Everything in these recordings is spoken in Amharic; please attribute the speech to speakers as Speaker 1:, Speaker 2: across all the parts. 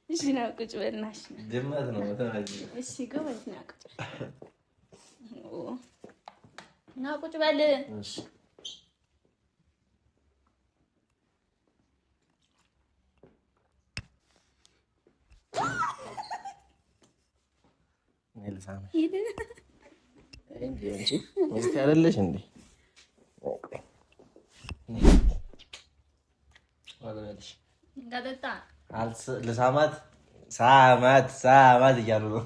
Speaker 1: እሺ ና ቁጭ በልናሽ
Speaker 2: ድመት ነው ተናጂ
Speaker 1: እሺ ጎበዝ ና ቁጭ ና ቁጭ በል
Speaker 2: እሺ ሜልሳም እንዴ ሚስት አይደለሽ እንዴ ወለልሽ
Speaker 1: ጋጠጣ
Speaker 2: አልስ ለሳማት ሳማት እያሉ ነው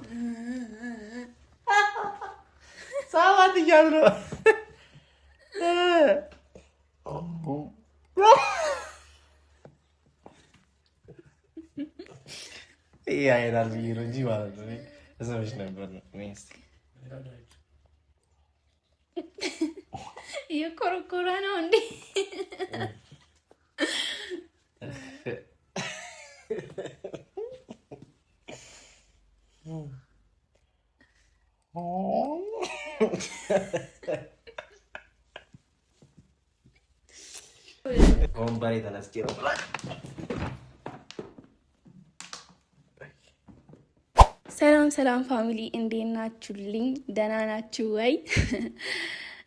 Speaker 2: ሳማት እያሉ ነው ያይራል ቢሮ እንጂ ማለት ነው እዛሽ ነበር ነው ሚስት
Speaker 1: የኮረኮራ ነው እንዴ
Speaker 2: ኮምባይ ተነስኪው
Speaker 1: ሰላም ፋሚሊ እንዴት ናችሁልኝ? ደህና ናችሁ ወይ?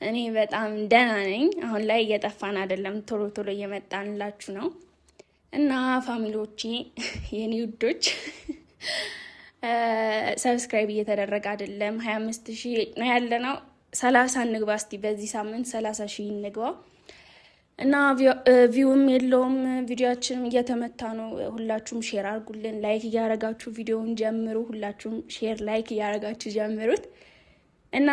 Speaker 1: እኔ በጣም ደህና ነኝ። አሁን ላይ እየጠፋን አይደለም፣ ቶሎ ቶሎ እየመጣንላችሁ ነው። እና ፋሚሊዎቼ የኔ ውዶች ሰብስክራይብ እየተደረገ አይደለም። 25,000 ነው ያለነው። 30 እንግባ እስቲ በዚህ ሳምንት 30,000 እንግባ። እና ቪውም የለውም ቪዲዮአችንም እየተመታ ነው። ሁላችሁም ሼር አድርጉልን፣ ላይክ እያረጋችሁ ቪዲዮውን ጀምሩ። ሁላችሁም ሼር ላይክ እያረጋችሁ ጀምሩት። እና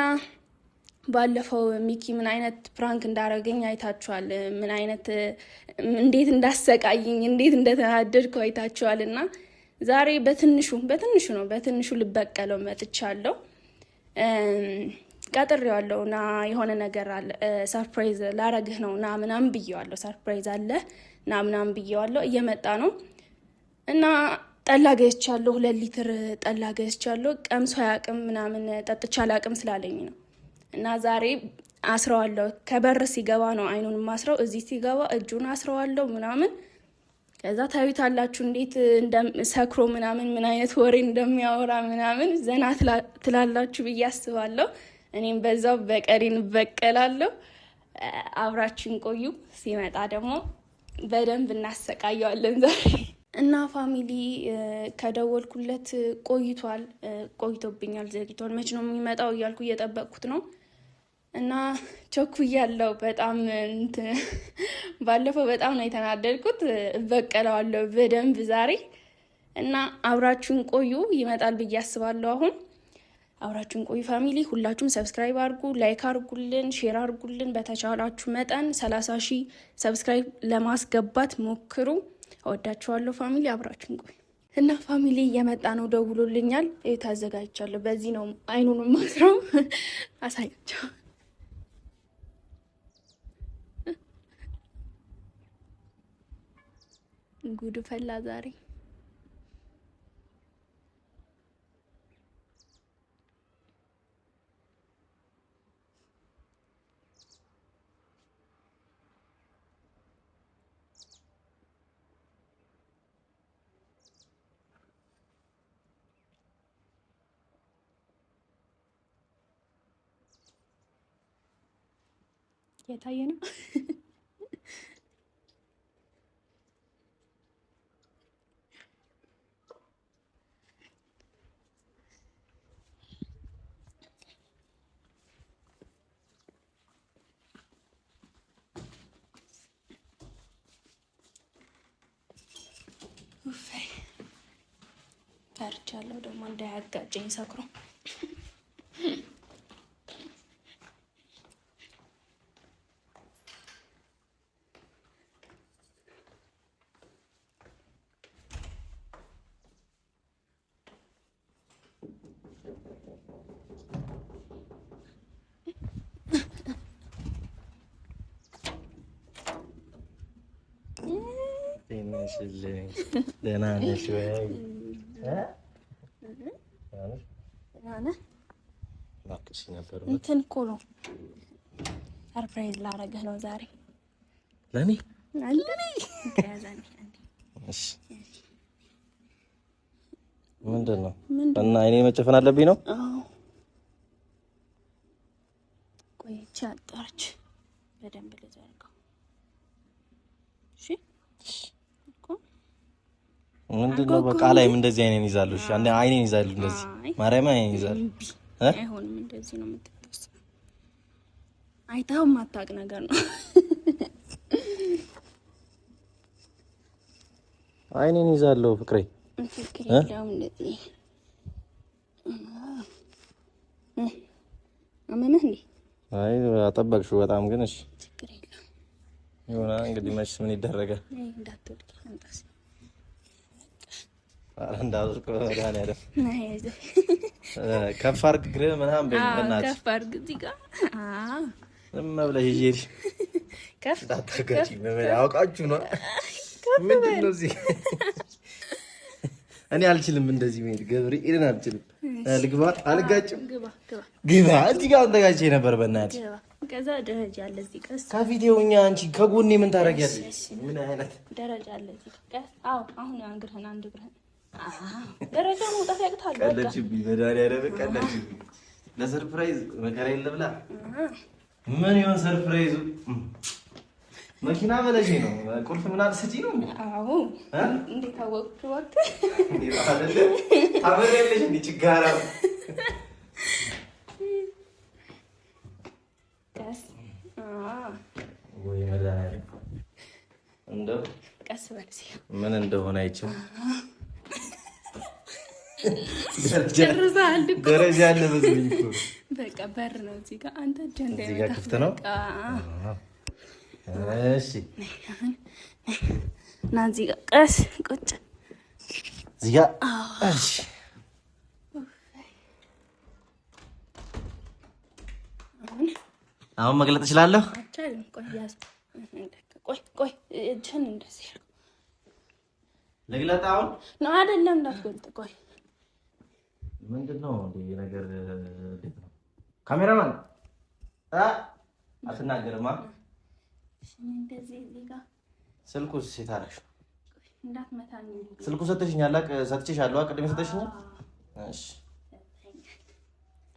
Speaker 1: ባለፈው ሚኪ ምን አይነት ፕራንክ እንዳረገኝ አይታችኋል። ምን አይነት እንዴት እንዳሰቃየኝ እንዴት እንደተናደድኩ አይታችኋል። እና ዛሬ በትንሹ ልበቀለው መጥቻለሁ። ቀጥሬዋለሁ እና የሆነ ነገር አለ ሰርፕራይዝ ላረግህ ነው እና ምናምን ብዬዋለሁ። ሰርፕራይዝ አለ እና ምናምን ብዬዋለሁ። እየመጣ ነው እና ጠላ ገዝቻለሁ። 2 ሊትር ጠላ ገዝቻለሁ። ቀምሶ አያውቅም ምናምን ጠጥቼ አላውቅም ስላለኝ ነው። እና ዛሬ አስረዋለሁ። ከበር ሲገባ ነው አይኑን ማስረው፣ እዚህ ሲገባ እጁን አስረዋለሁ ምናምን። ከዛ ታዩታላችሁ እንዴት ሰክሮ ምናምን ምን አይነት ወሬ እንደሚያወራ ምናምን ዘና ትላላችሁ ብዬ አስባለሁ። እኔም በዛው በቀሪን በቀላለሁ። አብራችን ቆዩ። ሲመጣ ደግሞ በደንብ እናሰቃየዋለን ዛሬ። እና ፋሚሊ ከደወልኩለት ቆይቶብኛል፣ ዘግይቷል። መች ነው የሚመጣው እያልኩ እየጠበቅኩት ነው። እና ቸኩያለሁ በጣም ባለፈው በጣም ነው የተናደድኩት። እበቀለዋለሁ በደንብ ዛሬ። እና አብራችሁን ቆዩ። ይመጣል ብዬ አስባለሁ አሁን። አብራችሁን ቆዩ ፋሚሊ። ሁላችሁም ሰብስክራይብ አድርጉ፣ ላይክ አድርጉልን፣ ሼር አድርጉልን። በተቻላችሁ መጠን 30,000 ሰብስክራይብ ለማስገባት ሞክሩ። እወዳችኋለሁ ፋሚሊ። አብራችሁን ቆዩ። እና ፋሚሊ እየመጣ ነው፣ ደውሎልኛል። ታዘጋጅቻለሁ። በዚህ ነው አይኑን ማስረው። አሳያቸው። ጉድ ፈላ ዛሬ። የታየ ነው። ፈርቻለሁ ደግሞ እንዳያጋጨኝ ሰክሮ።
Speaker 2: ደህና ነሽ ወይ?
Speaker 1: እንትን እኮ ነው ሰርፕራይዝ ላረግህ ነው ዛሬ።
Speaker 2: ለኔ
Speaker 1: አንዴ ያዛኝ አንዴ።
Speaker 2: እሺ ምንድን ነው እና አይኔ መጨፈን አለብኝ ነው?
Speaker 1: አዎ ቆይቼ አጣርች በደንብ ልዘርጋው። እሺ እኮ
Speaker 2: ምንድን ነው በቃ ላይም እንደዚህ አይኔን ይዛሉ። እሺ አንዴ አይኔን ይዛሉ እንደዚህ ማርያም አይኔን ይዛሉ።
Speaker 1: አይሆንም እንደዚህ ነው የምትጠበስ። አይታው ማታቅ ነገር ነው።
Speaker 2: አይኔን ይዛሉ ፍቅሬ
Speaker 1: እንደዚህ አመመህ እንዴ?
Speaker 2: አይ አጠበቅሽው በጣም ግን እሺ
Speaker 1: ችግር የለም
Speaker 2: ይሆና እንግዲህ መችስ ምን ይደረጋል።
Speaker 1: እንዳትወድቅ አንተስ
Speaker 2: እንዳልወድቅ በመድኃኒዓለም አይደል ከፍ አድርግ እግርህ ምናምን በእናትህ
Speaker 1: ከፍ አድርግ እዚህ ጋር
Speaker 2: ዝም ብለሽ ሂጂ
Speaker 1: ከፍ
Speaker 2: እንዳታጋጭ አውቃችሁ ነው። ምንድን ነው እዚህ እኔ አልችልም እንደዚህ መሄድ ገብርኤልን አልችልም። ልግባ አልጋጭም። ግባ እዚህ ጋር አንተጋጭ ነበር በእናትህ
Speaker 1: ከዛ ደረጃ አለ እዚህ ቀስ
Speaker 2: ከፊት ሆኛ አንቺ ከጎኔ ምን ታደርጊያለሽ? ምን አይነት
Speaker 1: ደረጃ አለ እዚህ ቀስ አሁን አንግርህን አንድ እግርህን ደረጃ መውጣት ያቅታል።
Speaker 2: ቀለችብኝ መድኃኒዓለም ቀለችብኝ። ለሰርፕራይዝ መከራ የለብላ ምን ይሆን ሰርፕራይዙ? መኪና በለሽ ነው ቁልፍ ምናምን ስጪ ነው።
Speaker 1: አዎ እንዴት አወቅሽ? ወቅት
Speaker 2: እንዴት አይደለም ታበሪያለሽ እንዴ ችጋራ
Speaker 1: ቀስ
Speaker 2: ወይ መድኃኒዓለም እንደው
Speaker 1: ቀስ በል
Speaker 2: ምን እንደሆነ አይቼው ደረጃ አለ መስሎኝ እኮ
Speaker 1: በቃ በር ነው እዚህ ጋር አንተ ጀንዳ
Speaker 2: እዚህ ጋር ክፍት ነው። እሺ
Speaker 1: እና እዚህ ጋር ቀስ ቁጭ
Speaker 2: እዚህ ጋር እሺ አሁን መግለጥ እችላለሁ።
Speaker 1: ቆይ እጅህን እንደዚህ
Speaker 2: ልግለጥ አሁን
Speaker 1: ነው አይደለም? እንዳትገልጥ። ቆይ
Speaker 2: ምንድን ነው ነገር? እንዴት ነው ካሜራማን አትናገርማ።
Speaker 1: እንደዚህ እዚህ ጋር
Speaker 2: ስልኩስ ሴት አለሽ?
Speaker 1: እንዳትመታኝ።
Speaker 2: ስልኩ ሰጥተሽኛል። ሰጥቼሻለሁ። ቅድም ሰጥተሽኛል። እሺ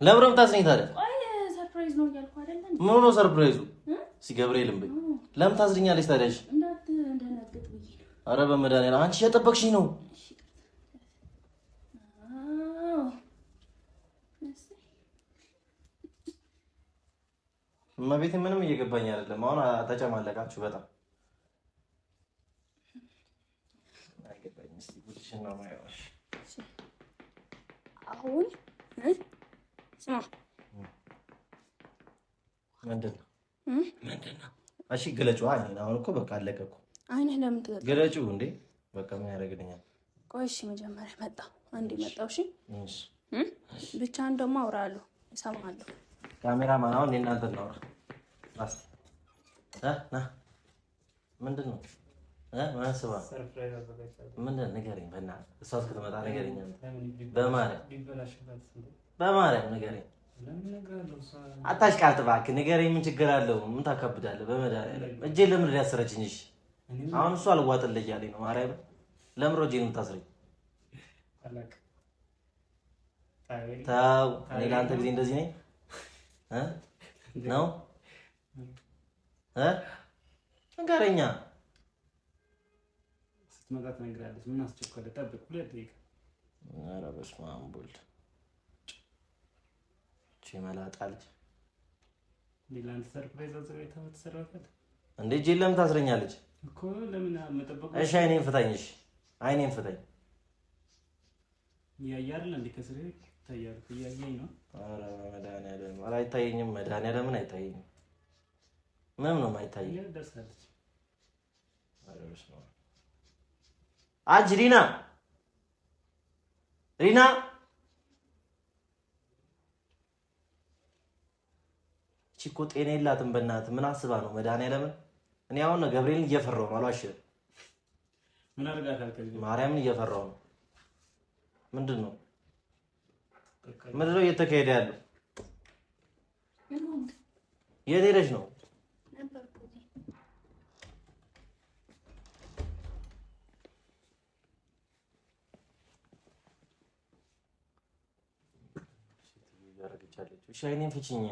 Speaker 2: ለምረም ታስነኝ ታዲያ።
Speaker 1: ቆይ ሰርፕራይዝ ነው እያልኩ አይደለ?
Speaker 2: ምን ነው ሰርፕራይዙ? ሲገብርኤልም በይ ለምን ታስነኛለሽ ታዲያ? እሺ
Speaker 1: እንዳትደነግጥ ብዬ ነው።
Speaker 2: ኧረ በመድኃኒዓለም አንቺ እየጠበቅሽኝ ነው። እመቤቴ ምንም እየገባኝ አይደለም። አሁን ተጨማለቃችሁ በጣም አይገባኝ። እስቲ ጉድሽን ነው የማየው።
Speaker 1: አሁን ስማ
Speaker 2: ምንድን ነው? እሺ ግለጪው። አሁን እኮ በቃ አለቀ እኮ።
Speaker 1: አይንህ ለምን ትገለጪው?
Speaker 2: ግለጪው እንዴ በቃ ምን ያደርግልኛል?
Speaker 1: ቆይ እሺ መጀመሪያ መጣሁ አንዴ መጣሁ። እሺ ብቻህን ደግሞ አውራለሁ እሰማለሁ።
Speaker 2: ካሜራማን አሁን እናንተ እናውራ። አስቲ ና ምንድን ነው ማስባ ምንድን ንገረኝ በእናትህ። እሷ እስክትመጣ ንገረኝ። በማርያም ንገረኝ። አታሽቃልጥ እባክህ ንገረኝ። ምን ችግር አለው? ምን ታካብዳለህ? በመድኃኒዓለም እጄን ለምን ያሰረችኝ? እሺ አሁን እሷ አልዋጥልህ እያለኝ ነው። ማርያም ለምን እጄን የምታስረኝ? ተው እኔ ለአንተ ጊዜ እንደዚህ ነኝ ነው ንገረኛ።
Speaker 3: ስትመጣ ትነግራለች። ምን አስቸኮለ? ጠብቅ 2 ደቂቃ።
Speaker 2: ኧረ በስመ አብ ወልድ መላጣ ልጅ
Speaker 3: ለአንተ ሰርፕራይዝ አዘጋጅተህ የምትሰራበት
Speaker 2: እንዴ? እጄን ለምን ታስረኛለች
Speaker 3: እኮ? ለምን መጠበቁ?
Speaker 2: እሺ አይኔን ፍታኝ። እሺ አይኔን ፍታኝ።
Speaker 3: እያየህ አይደል እንዴ? ከስሬ ይታያል። እያየኝ ነው።
Speaker 2: ኧረ መድኃኒዓለም አይታየኝም። መድኃኒዓለምን አይታየኝም። ምንም ነው የማይታየኝ።
Speaker 3: ደርሳለች።
Speaker 2: ኧረ በስመ አብ አንቺ ሪና እኮ ጤና የላትም። በእናትህ ምን አስባ ነው? መድኃኒዓለምን እኔ አሁን ነው ገብርኤልን እየፈራሁ ነው። አልዋሽህም።
Speaker 3: ምን አድርጋታል?
Speaker 2: ማርያምን እየፈራሁ ነው። ምንድን ነው እየተካሄደ ያለው? የት ሄደሽ ነው? ያደረገቻለች። እሺ አይኔን ፍቺኝ።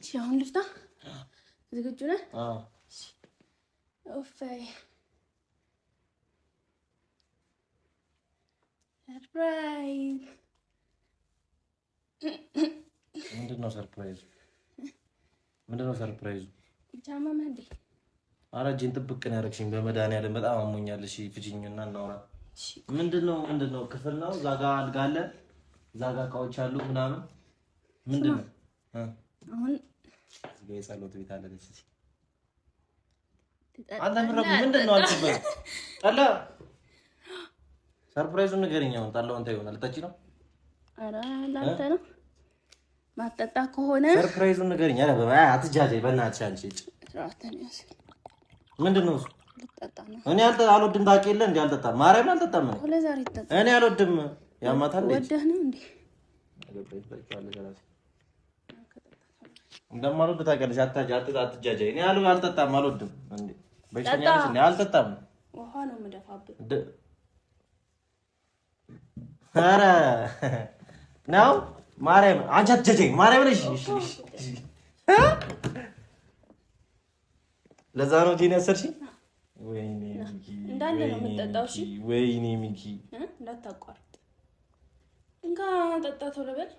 Speaker 1: እሺ አሁን ልፍታ። ዝግጁ ነህ?
Speaker 2: አዎ።
Speaker 1: ኦፋይ ሰርፕራይዝ።
Speaker 2: ምንድነው ሰርፕራይዙ? ምንድነው ሰርፕራይዙ?
Speaker 1: ጃማ ማንዴ
Speaker 2: ኧረ እጄን ጥብቅ ነው ያደረግሽኝ። በመድኃኒዓለም በጣም አሞኛል። እሺ ፍቺኝና እናውራ። ምንድነው? ክፍል ነው? እዛ ጋር አልጋ አለ፣ እዛ ጋር እቃዎች አሉ ምናምን። ምንድነው?
Speaker 1: አሁን
Speaker 2: እዚህ ጋር የጸሎት ቤት አለ። ደስ ሲል አንተ ምንድነው አልኩበት። ጠላ ሰርፕራይዙን ንገረኝ። አሁን ጠላውን ታየው ይሆናል። ጠጪ ነው?
Speaker 1: ኧረ ላንተ ነው ማጠጣ ከሆነ
Speaker 2: ሰርፕራይዙን ንገረኝ። ኧረ አትጃጃይ በእናትሽ አንቺ። ምንድነው እሱ? እኔ አልወድም። ታውቂ የለ እንዴ? አልጠጣም። ማርያምን አልጠጣም። እኔ አልወድም። ያማታል እንዴ?
Speaker 1: ወደህ ነው እንዴ?
Speaker 2: እንደማልወድ ታውቂያለሽ። አትጃጃይ። እኔ አልጠጣም። አልወድም። እንዴ በሽተኛ ነሽ እንዴ? አልጠጣም።
Speaker 1: ውሃ ነው የምደፋብህ።
Speaker 2: ኧረ ነው ማርያም። አንቺ አትጃጃይ። ማርያም ነሽ። እሺ ለዛ ነው ጂኒ ያሰርሽኝ። ወይኔ ሚኪ
Speaker 1: እንዳለ ነው የምጠጣው። እሺ
Speaker 2: ወይኔ ሚኪ
Speaker 1: እንዳታቋርጥ። እንካ ጠጣ ቶሎ በል።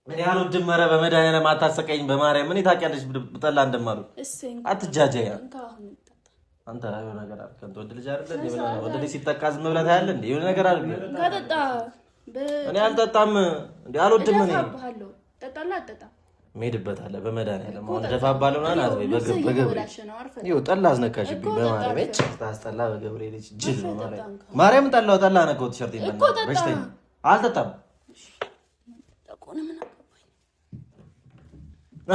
Speaker 2: እኔ አልወድም። ኧረ በመድኃኒዓለም አታሰቀኝ። በማርያም ምን ታውቂያለሽ ብጠላ እንደማሉ። አትጃጃይ። አንተ የሆነ ነገር አድርግ። አንተ ወደ ልጅ አይደለ እንዴ? ወደ ልጅ ሲጠቃ ዝም ብለህ ታያለህ እንዴ? የሆነ ነገር አድርግ።
Speaker 1: ካጠጣ
Speaker 2: እኔ አልጠጣም እንዴ? አልወድም። እኔ
Speaker 1: ጠጣላ አጠጣ
Speaker 2: ሄድበታለህ በመድኃኒዓለም። አሁን ደፋባለሁ ና ናት ወይ በገብርኤል ይኸው ጠላ አስነካሽብኝ። በማርያም እጭ ታስጠላ። በገብርኤል ልጅ ጅል ነው ማለት ማርያም። ጠላ ነካው ቲሸርት ይመጣ በሽተኛ። አልጠጣም።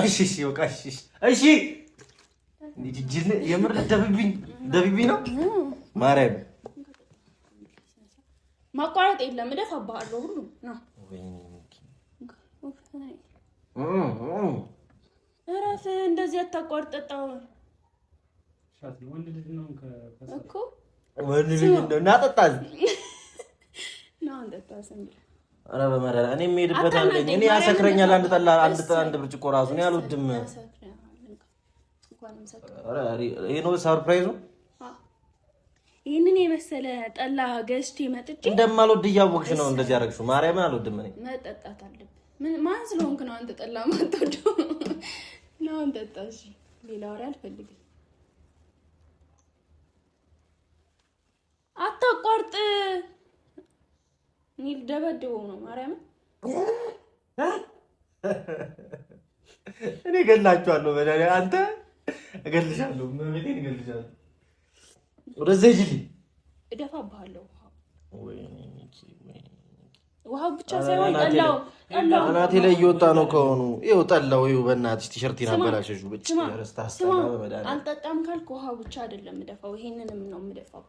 Speaker 2: እሺ በቃ እሺ። እንዴ ጅል የምር ደብብኝ ነው ማርያም።
Speaker 1: ማቋረጥ የለም። እደፋብሃለሁ ሁሉ ነው። እረፍ። እንደዚህ አታቋርጥ። ጠጣው
Speaker 3: ወንድ ልጅ ነው
Speaker 1: እኮ
Speaker 2: ወንድ ልጅ ነው። እና ጠጣ
Speaker 1: ነው እንደጣስ እንዴ?
Speaker 2: ኧረ በመረራ እኔ የምሄድበት አለኝ። እኔ ያሰክረኛል። አንድ ብርጭቆ ራሱ እኔ አልወድም። ኧረ ይሄ ነው ሰርፕራይዙ።
Speaker 1: ይሄንን የመሰለ ጠላ ገዝቼ መጥቼ
Speaker 2: እንደማልወድ እያወቅሽ ነው እንደዚህ ያደረግሽው። ማርያምን አልወድም። እኔ
Speaker 1: መጠጣት አለብህ። ማን ስለሆንክ ነው አንተ ጠላ ማጥተው ነው? አንተ ጠጣሽ። ሌላ ወሬ አልፈልግም። አታቋርጥ። እኔ ልደበድበው ነው ማርያምን።
Speaker 2: እኔ እገላችኋለሁ። በዳኒ አንተ እገልሻለሁ። መቤቴን እገልሻለሁ። ወደዚህ ሂጂ።
Speaker 1: እደፋብሃለሁ።
Speaker 2: ወይኔ
Speaker 1: ውሃው ብቻ ሳይሆን ጠላው
Speaker 2: አናቴ ላይ እየወጣ ነው ከሆኑ። ይኸው ጠላው። ይኸው በእናትሽ ቲሸርቴን አበላሸሽው። ብቻ ረስታ አስተላ በመዳኒ
Speaker 1: አልጠጣም ካልኩ ውሃው ብቻ አይደለም የምደፋው፣ ይሄንንም ነው የምደፋው።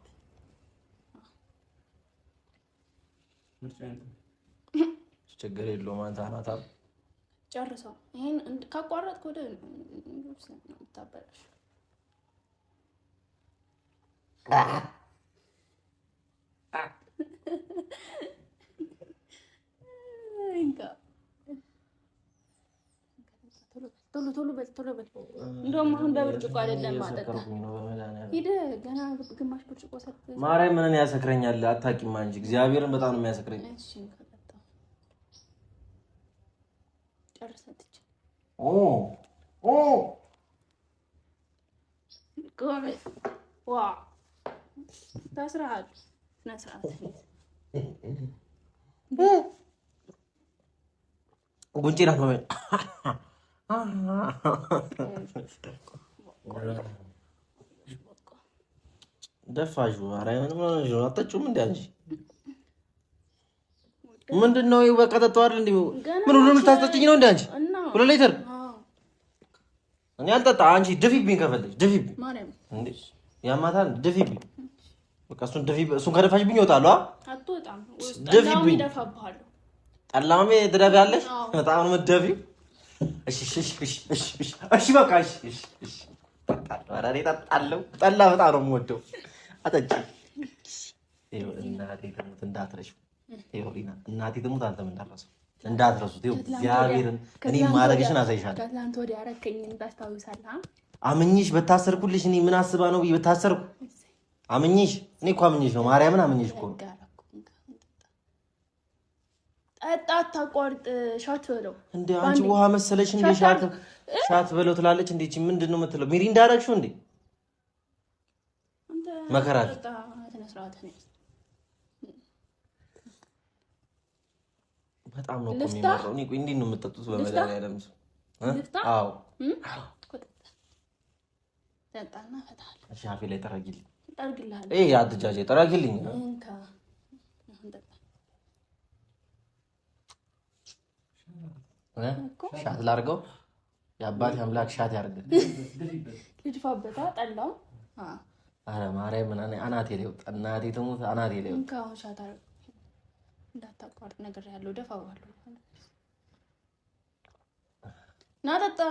Speaker 2: ችግር የለውም። አንተ አናታ
Speaker 1: ጨርሰው። ይሄን ካቋረጥክ ወደ ታበላሽ። ቶሎ በል። እንደውም አሁን በብርጭቆ አይደለም ማጠጣ። ሂደህ ገና ግማሽ ብርጭቆ ሰጥተህ
Speaker 2: ማርያም ምን ያሰክረኛል? አታውቂም አንቺ። እግዚአብሔርን በጣም ነው የሚያሰክረኝ።
Speaker 1: እሺ ከጠጣ ጨርሰትች ጎበዝ። ዋ ታስራሃል። ነስራት
Speaker 2: ጉንጭ ናት ማለት ደፋሽ። ማርያምን ምን ሆነሽ ነው? አትጠጪውም እንዴ አንቺ? ምንድነው? በቃ ጠጣው አይደል እንዴ? ምን ሁሉ ልታስጠጪኝ ነው እንዴ አንቺ? 2 ሊትር እኔ አልጠጣ። አንቺ ድፊብኝ፣ ከፈለግሽ ድፊብኝ።
Speaker 1: ማርያም
Speaker 2: እንዴ ያማታል። ድፊብኝ በቃ እሱን ድፊብኝ። እሱን ከደፋሽብኝ እወጣለሁ።
Speaker 1: አትወጣም።
Speaker 2: ድፊብኝ።
Speaker 1: ይደፋብሃለሁ።
Speaker 2: ጠላሜ ትደፊያለሽ። በጣም ነው የምትደፊው። እሺ በቃ እሺ እጠጣለሁ። ጠላ በጣም ነው የምወደው። አጠጪ። እናቴ ትሙት እንዳትረሺው። እናቴ ትሙት አንተም እንዳትረሳው እንዳትረሱት። እግዚአብሔርን እኔ ማድረግሽን አሳይሻለሁ።
Speaker 1: ከትላንት ወዲያ ያረከኝን ታስታውሳለህ?
Speaker 2: አምኜሽ በታሰርኩልሽ እኔ ምን አስባ ነው በታሰርኩ? አምኜሽ እኔ እኮ አምኜሽ ነው። ማርያምን አምኜሽ እኮ ነው።
Speaker 1: ጠጣ አታቋርጥ። ሻት በለው
Speaker 2: እንዴ አንቺ ውሃ መሰለሽ እንዴ? ሻት በለው ትላለች እንዴ? እቺ ምንድን ነው የምትለው? ሚሪንዳ አደረግሽው እንዴ? መከራት በጣም ነው እኮ የሚመራው። እኔ እንዴት ነው የምትጠጡት? በመድኃኒዓለም አዎ
Speaker 1: ጠጣና ፈታል።
Speaker 2: እሺ አፌ ላይ ጠረጊልኝ።
Speaker 1: ጠርግልሃለሁ።
Speaker 2: እይ አትጃጄ ጠረጊልኝ። ሻት ላድርገው። የአባቴ አምላክ ሻት ያድርግ።
Speaker 1: ልድፋበታ ጠላው።
Speaker 2: አረ ማርያም ምን አናቴ ላይ ወጣ። እናቴ ትሙት አናቴ ላይ ወጣ።
Speaker 1: እንካው ሻት አድርግ። እንዳታቋርጥ ነገር ያለው ደፋዋለሁ። ና ጠጣ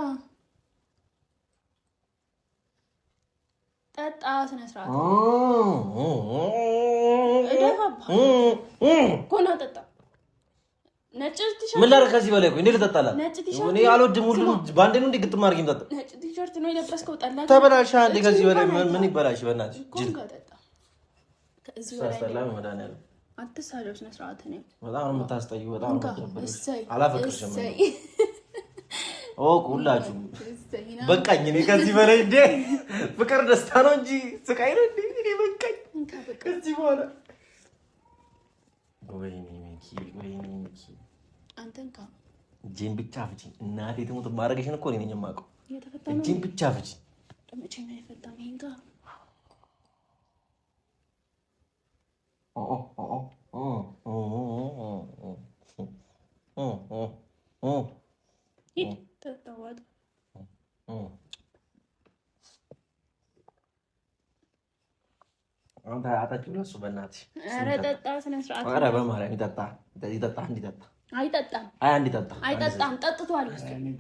Speaker 1: ጠጣ። ስነ ስርዓት ኮና ጠጣ። ነጭ ቲሸርት
Speaker 2: ምን ላድርግ ከዚህ በላይ? ቆይ እንዴት ልጠጣላት? እኔ አልወድም። ሁሉም ባንዴ ነው እንዴ ግጥም አድርጊ የምጠጣው?
Speaker 1: ነጭ ቲሸርት ነው የለበስከው። ጠላ
Speaker 2: ተበላሻ እንዴ? ከዚህ በላይ ምን ይበላሽ? በእናትሽ ጅል
Speaker 1: ከዚህ በላይ
Speaker 2: ሰላም መድኃኒዓለም
Speaker 1: አትሳደው። ስነ ስርዓት ነው።
Speaker 2: በጣም ነው የምታስጠይው። በጣም ነው የምትደብረው። አላፈቅርሽም። ሁላችሁ በቃኝ። እኔ ከዚህ በላይ እንዴ ፍቅር ደስታ ነው እንጂ ስቃይ ነው እንዴ? እኔ በቃኝ ከዚህ በኋላ። ወይኔ ሚኪ
Speaker 1: አንተን
Speaker 2: እጄን ብቻ ፍቺ። እናቴ ትሙት ማድረግሽን እኮ እኔ ነኝ የማውቀው። እጄን ብቻ ፍቺ።
Speaker 1: መቼ ነው የፈታው? ይሄን ጋር ተጣዋት።
Speaker 2: አንተ አታችሁ ለሱ በእናትሽ።
Speaker 1: ኧረ ጠጣ ስነ ስርዓት።
Speaker 2: ኧረ በማርያም ይጠጣ እንዲጠጣ።
Speaker 1: አይጠጣም አይጠጣም። ጠጥቷል።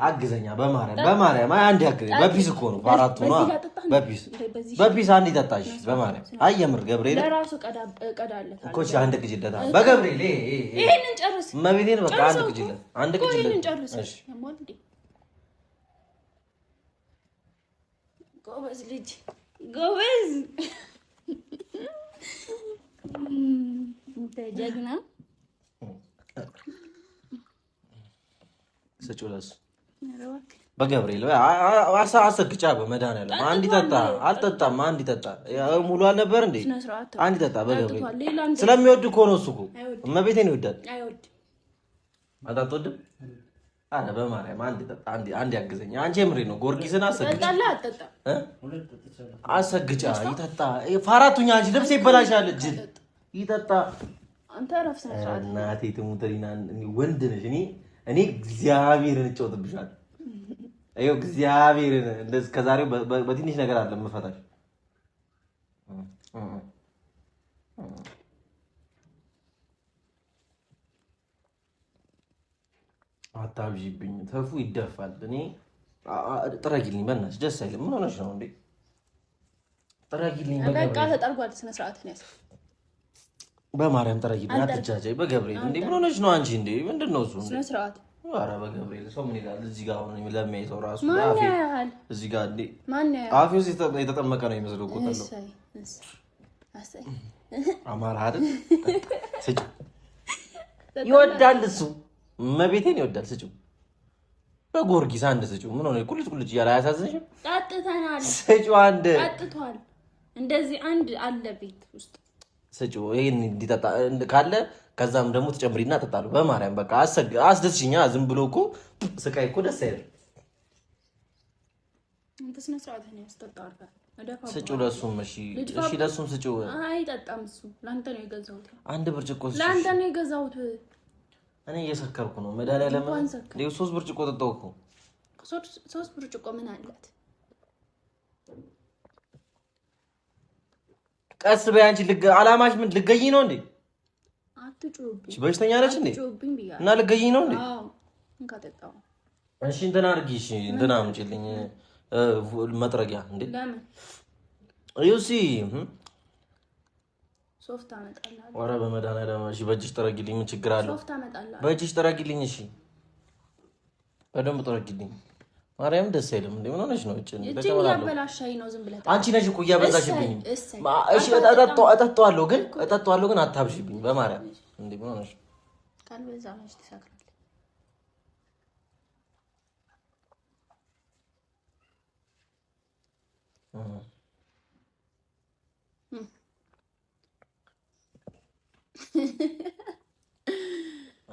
Speaker 2: አግዘኛ በማርያም አንድ ያግዘኝ። በፒስ እኮ ነው አራቱ ነው። በፒስ አንድ ይጠጣሽ በማርያም። አየምር ገብርኤል
Speaker 1: ለራሱ ቀዳለት
Speaker 2: እኮ እሺ። አንድ ቅጅለት በገብርኤል
Speaker 1: ይሄንን ጨርስ።
Speaker 2: መቤቴን በቃ አንድ ቅጅለት
Speaker 1: ይሄንን ጨርስ። እሺ ጎበዝ ልጅ ጎበዝ ጀግና።
Speaker 2: ስጪው ለእሱ በገብርኤል አሰግጫ በመድኃኒዓለም አንድ ይጠጣ። አልጠጣም። አንድ ይጠጣ። ሙሉ አልነበር እንዴ? አንድ ይጠጣ በገብርኤል። ስለሚወድ እኮ ነው እሱ እኮ እመቤቴን ይወዳል። አትወድም? አረ በማርያም አንድ ይጠጣ። አንድ ያግዘኝ። አንቺ የምሬ ነው። ጎርጊስን አሰግጫ ይጠጣ። ፋራቱኛ አንቺ ልብስ ይበላሻል። እጅል ይጠጣ።
Speaker 1: አንተ ረፍስ ነው።
Speaker 2: እናቴ ትሙተሪና ወንድ ነሽ። እኔ እግዚአብሔርን እጫወትብሻለሁ። አይው እግዚአብሔርን እንደዚህ ከዛሬው በትንሽ ነገር አለ መፈታሽ። አታብዢብኝ። ተፉ ይደፋል። እኔ ጥረጊልኝ በእናትሽ። ደስ አይልም። ምን ሆነሽ ነው እንዴ? ጥረጊልኝ
Speaker 1: በቃ ተጠርጓል። ስነ ስርዓት ነው።
Speaker 2: በማርያም ጥረጊልኝ። አትጃጃይ በገብርኤል። እንዴ ምን ሆነሽ ነው አንቺ? እንዴ ምንድነው እሱ?
Speaker 1: ስነ ስርዓት
Speaker 2: ኧረ በገብርኤል ሰው ምን ይላል? እዚህ ጋር አሁን ለሚያይ ሰው ራሱ እዚህ ጋር እንዴ አፌ ውስጥ የተጠመቀ ነው የሚመስለው እኮ ተለው አማራ አይደል? ስጪው። ይወዳል እሱ መቤቴን ይወዳል። ስጪው በጎርጊስ አንድ ስጪው። ምን ሆነ? ቁልጭ እያለ አያሳዝንሽም?
Speaker 1: ጠጥተናል።
Speaker 2: ስጪው አንድ
Speaker 1: ጠጥቷል። እንደዚህ አንድ አለ ቤት ውስጥ
Speaker 2: ስጪው። ይሄን እንዲጠጣ ካለ ከዛም ደግሞ ተጨምሪና ተጣሉ። በማርያም በቃ አስደስሽኛ። ዝም ብሎ እኮ ስቃይ እኮ ደስ አይደል?
Speaker 1: አንተ ስነ ስርዓት ነው ያስተጣጣ።
Speaker 2: ስጪው ለሱም። እሺ ለሱም ስጪው።
Speaker 1: አይጠጣም እሱ። ላንተ ነው የገዛሁት።
Speaker 2: አንድ ብርጭቆ ስጪው።
Speaker 1: ላንተ ነው የገዛሁት።
Speaker 2: እኔ እየሰከርኩ ነው። መድኃኒዓለም ለምን 3 ብርጭቆ ጠጣሁ እኮ።
Speaker 1: 3 ብርጭቆ ምን አላት?
Speaker 2: ቀስ በይ አንቺ። አላማሽ ምን ልገኝ ነው እንዴ?
Speaker 1: አትጩብኝ።
Speaker 2: በሽተኛ ነች እንዴ?
Speaker 1: አትጩብኝ ብያለሁ።
Speaker 2: እና ልገኝ ነው እንዴ?
Speaker 1: አዎ እንካ ጠጣው።
Speaker 2: እሺ እንትን አድርጊ። እሺ እንትን አምጪልኝ መጥረጊያ እንዴ
Speaker 1: ለምን
Speaker 2: ዩሲ
Speaker 1: ሶፍት አመጣልሃለሁ።
Speaker 2: ኧረ በመድኃኒዓለም እሺ በእጅሽ ጥረጊልኝ። ምን ችግር አለው?
Speaker 1: ሶፍት አመጣልሃለሁ።
Speaker 2: በእጅሽ ጥረጊልኝ። እሺ በደንብ ጥረጊልኝ። ማርያም ደስ አይልም እንዴ? ምን ሆነሽ ነው?
Speaker 1: እያበላሻኝ ነው። ዝም ብለህ
Speaker 2: አንቺ ነሽ እኮ እያበዛሽብኝ። እሺ እጠጣዋለሁ ግን አታብሽብኝ በማርያም እንዴ። ምን ሆነሽ?
Speaker 1: ካልበዛ ነሽ ትሰክራለህ።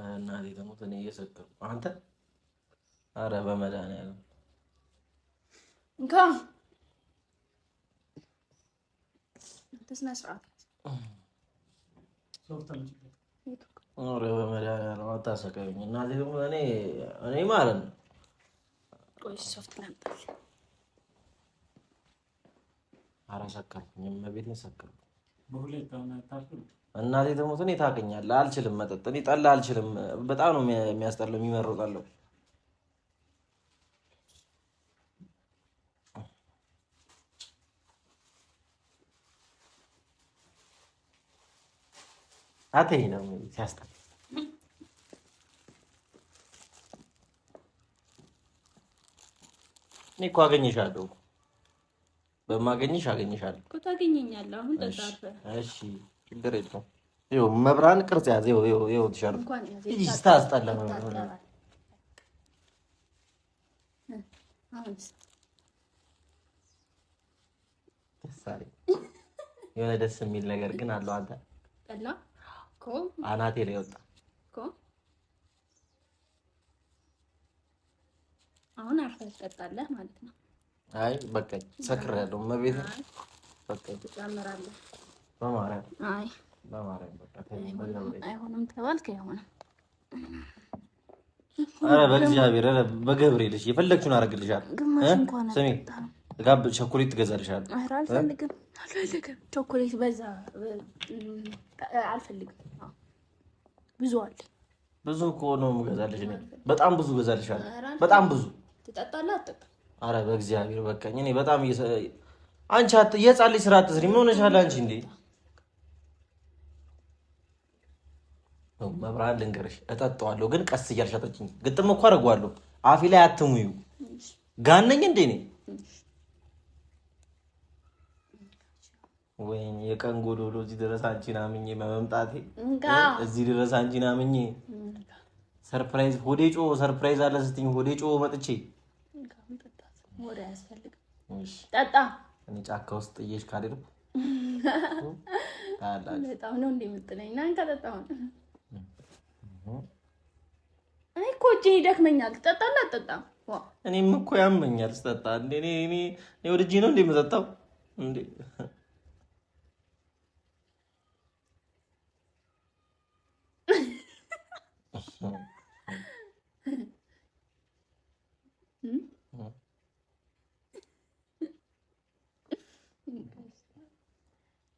Speaker 2: እናቴ ደግሞ እኔ እየሰከርኩ አንተ ኧረ በመድኃኒዓለም
Speaker 1: እንካ ተስና ስርዓት
Speaker 2: ኧረ በመድኃኒዓለም አታሰቃዩኝ። እናቴ ደግሞ እኔ ማለት ነው።
Speaker 1: ቆይ ሶፍት ላምጣልህ።
Speaker 2: ኧረ ሰከርኩኝ፣ እመቤቴን ሰከርኩኝ።
Speaker 3: በሁለት
Speaker 2: እናቴ ደግሞ እኔ ታውቀኛለህ፣ አልችልም መጠጥ። እኔ ጠላ አልችልም። በጣም ነው የሚያስጠላው፣ የሚመረጣለው። አተይ ነው ሲያስጠላ። እኔ እኮ አገኘሻለሁ፣ በማገኘሽ አገኘሻለሁ
Speaker 1: እኮ ታገኘኛለህ። አሁን ጠጣህ።
Speaker 2: እሺ ችግር የለውም። ይኸው መብራን ቅርጽ ያዘ። ይኸው ቲሸርት ይህ ስታስጠላ ነው። የሆነ ደስ የሚል ነገር ግን አለው። አንተ
Speaker 1: ጠላ እኮ
Speaker 2: አናቴ ላይ ወጣ
Speaker 1: እኮ። አሁን አርፈህ ትጠጣለህ ማለት ነው።
Speaker 2: አይ በቃኝ፣ ሰክሬያለሁ። መቤት በቃኝ።
Speaker 1: ትጨምራለህ
Speaker 2: በማርያም
Speaker 1: አይ
Speaker 2: በማርያም በቃ
Speaker 1: አይሆንም ተባልክ አይሆንም።
Speaker 2: ኧረ በእግዚአብሔር ኧረ በገብርኤል እሺ፣ የፈለግሽውን አደርግልሻለሁ። ስሚ ቸኮሌት ትገዛልሻለሁ።
Speaker 1: ኧረ አልፈልግም ቸኮሌት በዛ አልፈልግም። ብዙ አለ።
Speaker 2: ብዙ እኮ ነው የምገዛልሽ እኔ በጣም ብዙ እገዛልሻለሁ። በጣም ብዙ
Speaker 1: ትጠጣለህ አትጠጣም?
Speaker 2: ኧረ በእግዚአብሔር በቃኝ። እኔ በጣም አንቺ የህፃን ልጅ ስራ አትስሪ። ምን ሆነሻል አንቺ እንዴ? መብራን ልንገርሽ፣ እጠጣዋለሁ ግን ቀስ እያልሽ አጠጪኝ። ግጥም እኮ አደርገዋለሁ። አፌ ላይ አትሙዩ። ጋነኝ እንዴ እኔ? ወይኔ የቀን ጎዶሎ እዚህ ድረስ አንቺን አምኜ መምጣቴ፣ እዚህ ድረስ አንቺን አምኜ ሰርፕራይዝ ሆዴ ጮ ሰርፕራይዝ አለ ስትኝ ሆዴ ጮ መጥቼ
Speaker 1: ወደ አያስፈልግም። ጠጣ።
Speaker 2: እኔ ጫካ ውስጥ ጥዬሽ ካልሄድኩ
Speaker 1: በጣም ነው እንደ የምጥለኝ። ና እንካ ጠጣሁ። እኔ እኮ እጄ ይደክመኛል። ትጠጣለህ አትጠጣም?
Speaker 2: እኔም እኮ ያመኛል ስጠጣ። እንደ እኔ ወደ እጄ ነው እንደ የምጠጣው እንዴ?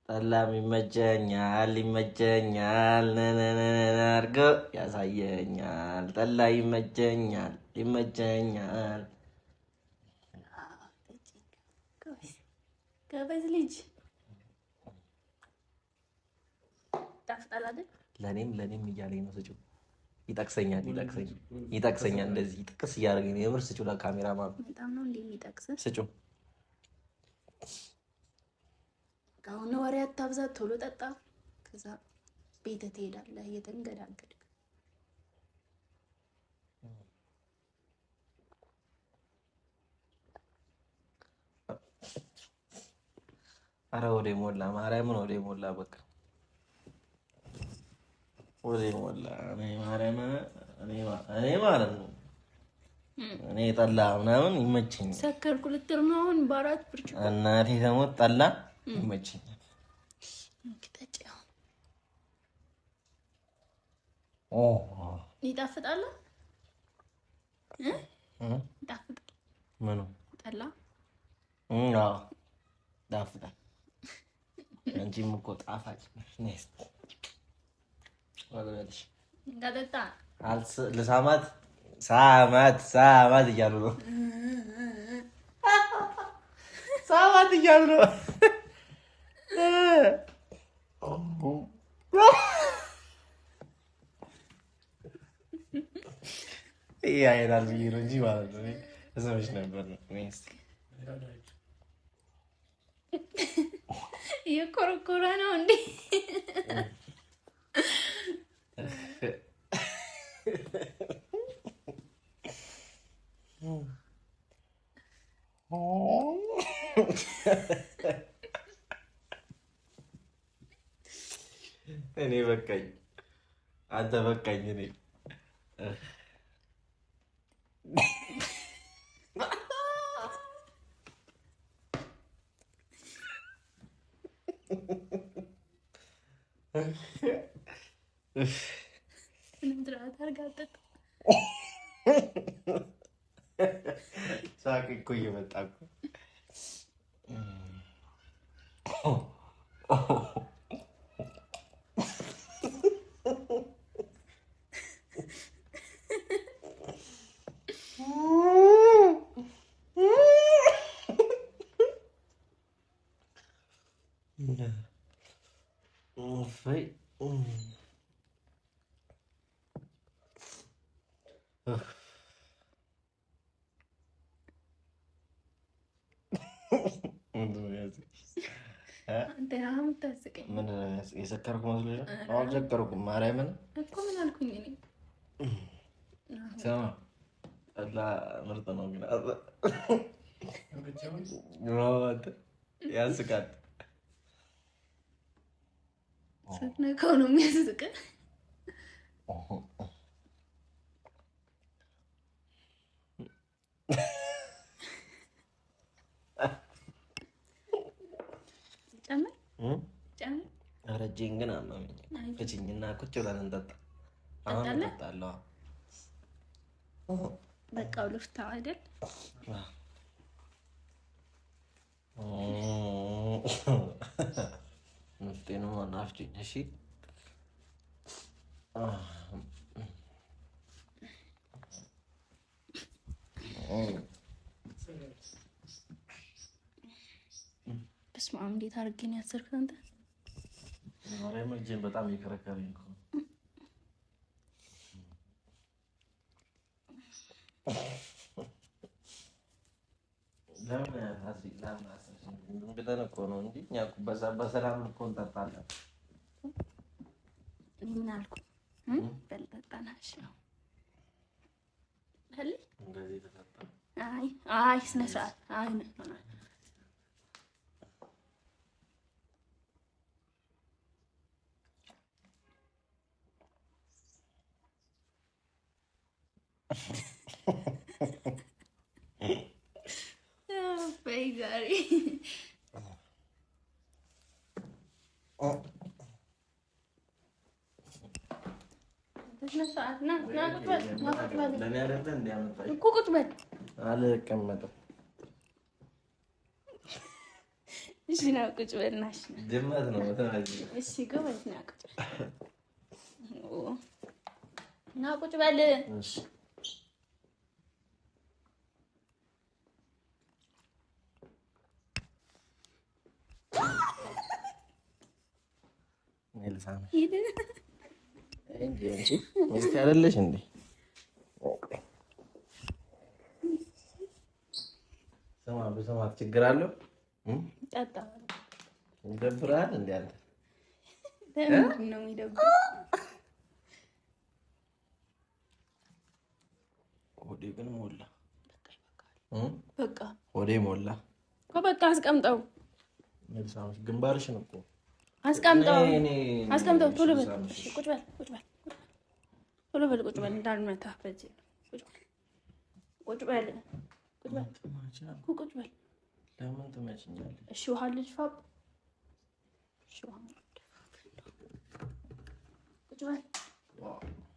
Speaker 2: ጠላም ይመቸኛል አድርጎ ያሳየኛል። ጠላ ይመቸኛል።
Speaker 1: ጎበዝ ልጅ ጣፍጣል አይደል?
Speaker 2: ለኔም እያለኝ ነው። ስጪው ይጠቅሰኛል። እንደዚህ ጥቅስ እያደረገኝ ነው። የምር ስጪው ለካሜራማን
Speaker 1: በጣም ነው እንዴ የሚጠቅስ።
Speaker 2: ስጪው
Speaker 1: አሁን ወሬ አታብዛት፣ ቶሎ ጠጣ። ከዛ ቤት ትሄዳለህ እየተንገዳገድክ።
Speaker 2: አረ ወደ ሞላ ማርያምን፣ ወደ ሞላ በቃ ወደ ሞላ። እኔ ማለት ነው እኔ ጠላ ምናምን ይመቸኛል።
Speaker 1: ሰከርኩ ልትር ነው አሁን በአራት ብርጭቆ።
Speaker 2: እናቴ ደግሞ ጠላ ይመቸኛል።
Speaker 1: ይጣፍጣል። ይጣፍጣል።
Speaker 2: ምኑ
Speaker 1: ጠላ?
Speaker 2: አዎ ይጣፍጣል። አንቺም እኮ ጣፋጭ ነሽ። ልሳማት ሳማት እያሉ ነው። ሳማት እያሉ ነው። ይሄ አይናል ብዬ ነው እንጂ ማለት ነው። እሰምሽ ነበር ነው
Speaker 1: የኮረኮረ ነው እንዴ?
Speaker 2: እኔ በቃኝ፣ አንተ በቃኝ። እኔ ሳቅ እኮ እየመጣ እኮ የሰከርኩ መስሎሽ ነው? አልሰከርኩም። ማርያምን
Speaker 1: እኮ ምን አልኩኝ እኔ?
Speaker 2: ስማ ጠላ ምርጥ ነው ግን ያስቃል።
Speaker 1: ስትነካው ነው የሚያስቅህ።
Speaker 2: ኧረ እጄን ግን አመመኝ። ፍችኝና ቁጭ ብለን እንጠጣ። አሁን እጠጣለሁ።
Speaker 1: በቃው ልፍታ አይደል?
Speaker 2: ንፍጤ ነው ናፍጭኝ። እሺ
Speaker 1: በስመ አብ እንዴት አድርጌ ነው ያሰርኩት አንተ?
Speaker 2: ማርያም እጄን በጣም እየከረከረኝ እኮ ለምን ብለን እኮ ነው እንጂ እኛ እኮ በሰላም እኮ እንጠጣለን።
Speaker 1: ምን አልኩ? በልጠጣናሽ ነው
Speaker 2: እንደዚህ ተጠጣ።
Speaker 1: አይ ስነ ስርዓት አይ ነው ዛሬ ቁጭ በል።
Speaker 2: አልቀመጥም።
Speaker 1: እሺ ና ቁጭ በል። ናሽ
Speaker 2: ድመት ነው።
Speaker 1: እሺ ጎበዝ ና ቁጭ በል። ና ቁጭ በል።
Speaker 2: እሺ ሚስት አይደለሽ እንዴ? ስማ ብሰማት ችግር አለው?
Speaker 1: ጠጣ
Speaker 2: ይደብራል እንዴ አንተ?
Speaker 1: ለምን ነው የሚደብረው?
Speaker 2: ሆዴ ግን ሞላ።
Speaker 1: በቃ
Speaker 2: ሆዴ ሞላ
Speaker 1: እኮ በቃ አስቀምጠው።
Speaker 2: መልሳምሽ ግንባርሽን እኮ
Speaker 1: አስቀምጠው። ቶሎ በል። ቁጭ በል ቶሎ በል ቁጭ በል። እንዳልመታህ በዚህ ቁጭ በል ቁጭ በል።
Speaker 2: ለምን ትመችኛለሽ?
Speaker 1: እሺ ውሃ ልድፋብ። እሺ ውሃ ቁጭ በል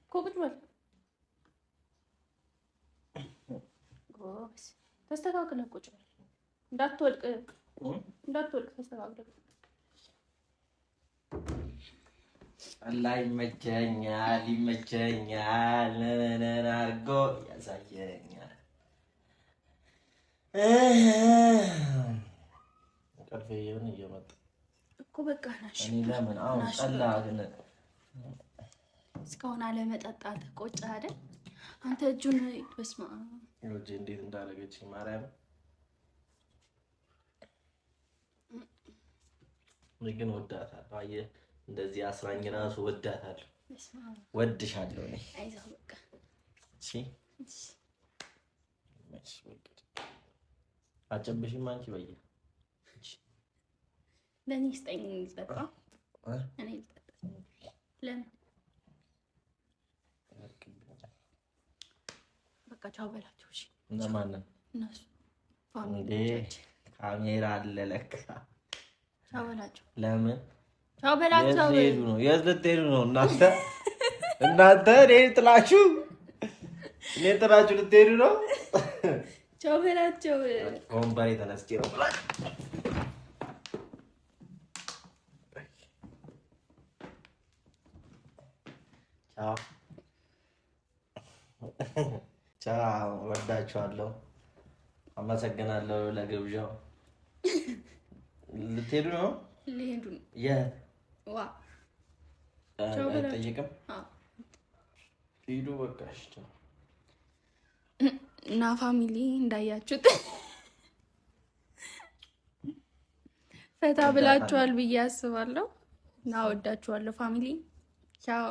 Speaker 1: እኮ ቁጭ በል። ጎበዝ ተስተካክለህ ቁጭ በል። እንዳትወድቅ ተስተካክለህ
Speaker 2: ጠላ ይመቸኛል ይመቸኛል ነነነ አድርጎ ያሳየኛል። ቀልፌ ይሁን እየመጣ
Speaker 1: እኮ በቃ ናሽ።
Speaker 2: እኔ ለምን አሁን ጠላ ግን
Speaker 1: እስካሁን አለመጠጣት ቆጭ አይደል? አንተ እጁን በስማ
Speaker 2: እጄ እንዴት እንዳደረገችኝ ማርያም። እኔ ግን ወዳታለሁ። አየህ እንደዚህ አስራኝ ራሱ ወዳታለሁ። ወድሻለሁ እኔ።
Speaker 1: አይዞህ በቃ
Speaker 2: እሺ። አጨብሽም አንቺ በየ
Speaker 1: ለኔ ስጠኝ ልጠጣ። እኔ ልጠጣ ለምን? በቃ ቻው በላቸው። እሺ
Speaker 2: እነማንን?
Speaker 1: እነሱ
Speaker 2: ፋሚሊዎች። ካሜራ አለ ለካ።
Speaker 1: ቻው በላቸው።
Speaker 2: ለምን?
Speaker 1: ቻው በላቸው።
Speaker 2: የት ነው? የት ልትሄዱ ነው እናንተ? እናንተ እኔን ጥላችሁ ልትሄዱ ነው?
Speaker 1: ቻው በላቸው።
Speaker 2: ከወንበሬ ተነስቼ ነው ብላችሁ ቻው። ወዳችኋለሁ። አመሰግናለሁ ለግብዣው። ልትሄዱ ነው?
Speaker 1: ልሄዱ ነው።
Speaker 2: የት?
Speaker 1: ዋ
Speaker 2: አይጠየቅም። ሂዱ በቃ። እሺ
Speaker 1: እና ፋሚሊ እንዳያችሁት ፈታ ብላችኋል ብዬ አስባለሁ። እና ወዳችኋለሁ ፋሚሊ። ቻው